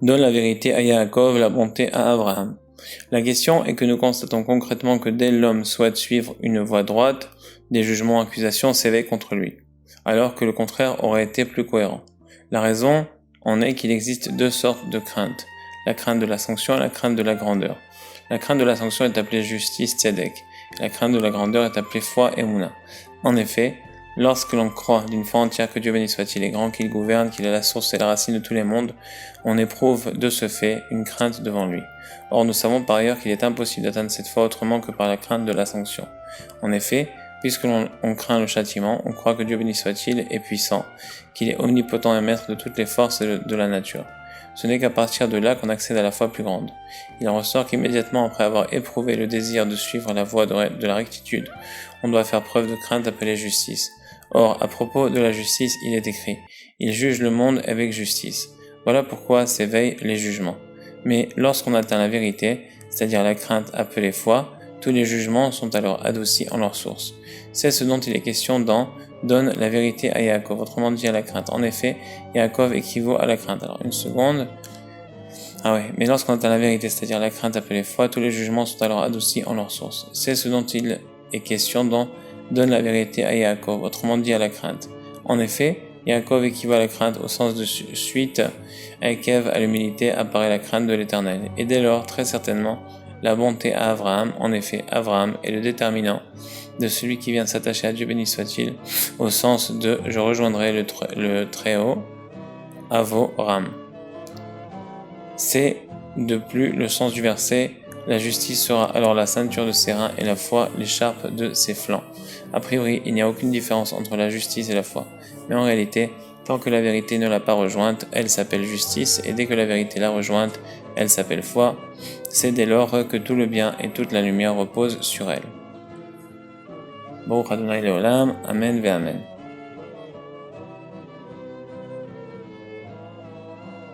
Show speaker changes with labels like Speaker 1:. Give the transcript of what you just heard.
Speaker 1: Donne la vérité à Yaakov, la bonté à Abraham. La question est que nous constatons concrètement que dès l'homme souhaite suivre une voie droite, des jugements et accusations s'éveillent contre lui, alors que le contraire aurait été plus cohérent. La raison en est qu'il existe deux sortes de craintes, la crainte de la sanction et la crainte de la grandeur. La crainte de la sanction est appelée justice tzedek, et la crainte de la grandeur est appelée foi emunah. En effet, lorsque l'on croit d'une foi entière que Dieu béni soit-il est grand, qu'il gouverne, qu'il est la source et la racine de tous les mondes, on éprouve de ce fait une crainte devant lui. Or, nous savons par ailleurs qu'il est impossible d'atteindre cette foi autrement que par la crainte de la sanction. En effet, puisque l'on craint le châtiment, on croit que Dieu béni soit-il est puissant, qu'il est omnipotent et maître de toutes les forces de la nature. Ce n'est qu'à partir de là qu'on accède à la foi plus grande. Il en ressort qu'immédiatement après avoir éprouvé le désir de suivre la voie de la rectitude, on doit faire preuve de crainte appelée justice. Or, à propos de la justice, il est écrit « Il juge le monde avec justice ». Voilà pourquoi s'éveillent les jugements. Mais lorsqu'on atteint la vérité, c'est-à-dire la crainte appelée foi, tous les jugements sont alors adoucis en leur source. C'est ce dont il est question dans « Donne la vérité à Yaakov », autrement dit à la crainte. En effet, Yaakov équivaut à la crainte. Alors, une seconde. Mais lorsqu'on atteint la vérité, c'est-à-dire la crainte appelée foi, tous les jugements sont alors adoucis en leur source. C'est ce dont il est question dans « Donne la vérité à Yaakov », autrement dit à la crainte. En effet, Yaakov équivaut à la crainte au sens de suite, Akev à l'humilité apparaît la crainte de l'Éternel. Et dès lors, très certainement, la bonté à Abraham. En effet, Abraham est le déterminant de celui qui vient de s'attacher à Dieu béni soit-il, au sens de « je rejoindrai le Très-Haut, Avoram ». C'est de plus le sens du verset « La justice sera alors la ceinture de ses reins et la foi l'écharpe de ses flancs ». A priori, il n'y a aucune différence entre la justice et la foi. Mais en réalité, tant que la vérité ne l'a pas rejointe, elle s'appelle justice, et dès que la vérité l'a rejointe, elle s'appelle foi. C'est dès lors que tout le bien et toute la lumière reposent sur elle. Baruch Adonai Leolam, Amen ve Amen.